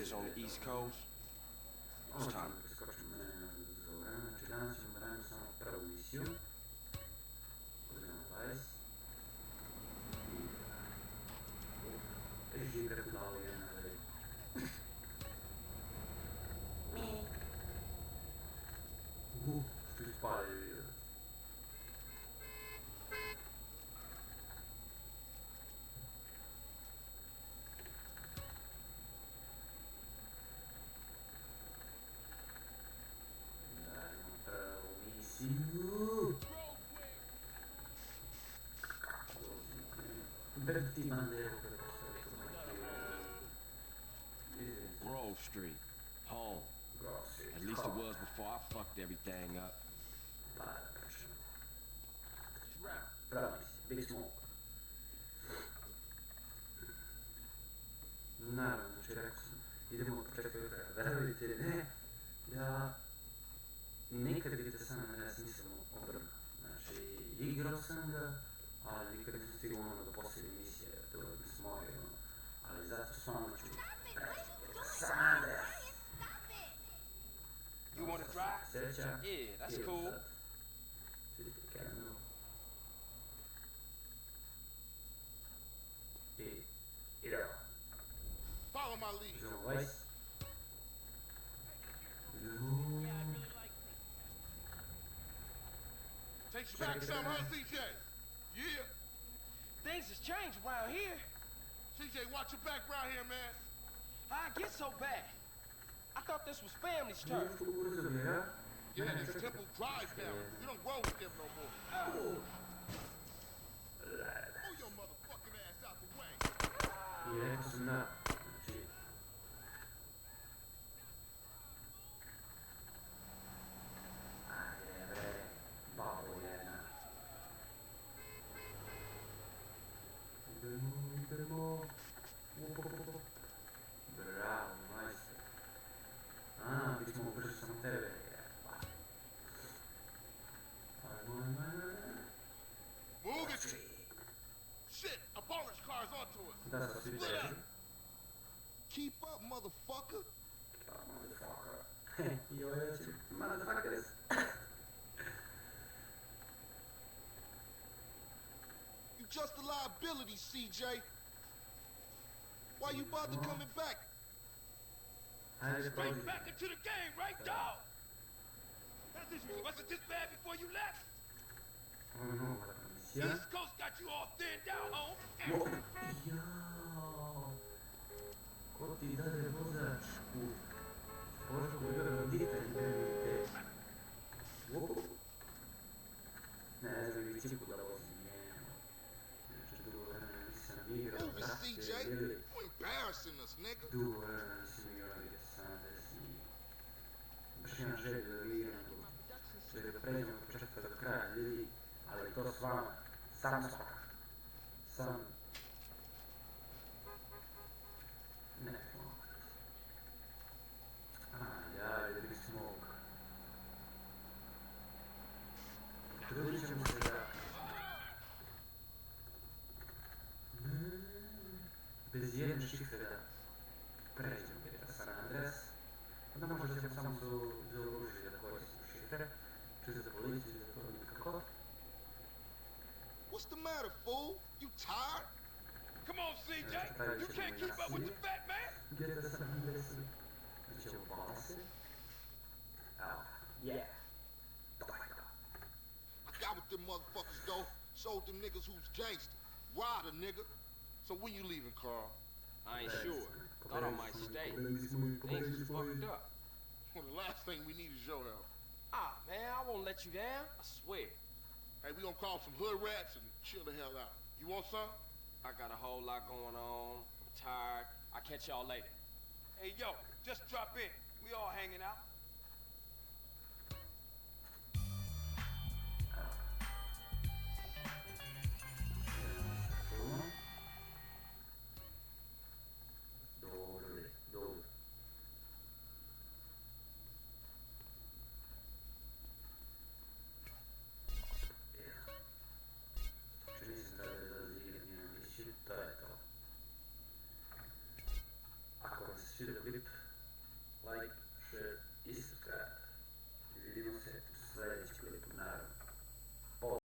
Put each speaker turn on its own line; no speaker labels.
is on the East Coast. It's time.
Preskočimo zora, znači danas ćemo raditi samo prvu misiju. Uzmemo vice. I žive plavije na ledu. Što ispaljuju.
Grove Street, home. At least it was before I fucked everything up.
Bravo, big smoke. Naravno, znači rekao sam, idemo od početka do kraja. Verovite ili ne, ja nikad GTA San Andreas nisam obrnuo. Znači, igrao sam ga, ali nikad nisam stigao ono do posljednje misije, to je mi smorio, ali zato s vama ću GTA San Andreas.
You wanna drive?
Sreća.
Yeah, that's cool.
Vidite kemenu. I idemo.
Follow my lead.
Uzmemo vice.
Takes you back some, huh, CJ? Yeah.
Things has changed around here.
CJ, watch your back around here, man.
How it get so bad? I thought this was family's turn.
Yeah, this temple drives down. We don't roll with them no more. Pull your motherfucking ass out the way.
I rekao sam da, znači... Ajde bre, babo jedna. Idemo. Bravo, majster. Bit smo brzo samo tebe, jeba. Ajmo.
Move it! Shit, a polish car's onto us.
Da sam svi teži.
Keep up, motherfucker.
Motherfucker. Yo, motherfuckers.
You just a liability, CJ. Why you bother coming back?
Straight back into the game, right, dog? Wasn't this bad before you left?
Oh no, la polizia.
East Coast got you all thinned out, home.
Jao. Ko ti dade vozačku? Božo koji je roditelj, verujte. Ne znam, i biciklu da vozim, njeno. Znači, dugo vremena nisam igrao,
Move it, CJ. You embarrassing us, nigga.
Dugo vremena nisam igrao GTA San Andreas i... Baš imam želju da ga igram tu. Sve da pređemo od početka do kraja, ljudi. Ali to s vama, sam svakak. Sam... Ne, mogu. Ajde, big smoke. Trudit ćemo se da... Bez jedne šifre da pređemo GTA San Andreas. Onda možda ćemo samo za oružje da koristimo šifre. Čisto za policiju, za to nikako.
What's the matter, fool? You tired?
Come on, CJ. You can't keep up with the fat man.
GTA San Andreas. Biće u balase. Yeah.
I got with them motherfuckers, though. Showed them niggas who's gangster. Ride a nigga. So when you leaving, Carl?
I ain't sure. Thought I might stay. Things is fucked up.
Well, the last thing we need is your help.
Ah, man, I won't let you down. I swear.
Hey, we gonna call some hood rats and chill the hell out. You want some?
I got a whole lot going on. I'm tired. I'll catch y'all later. Hey, yo, just drop in. We all hanging out.
Svi da klip, like, share i subscribe. I vidimo se u sledećem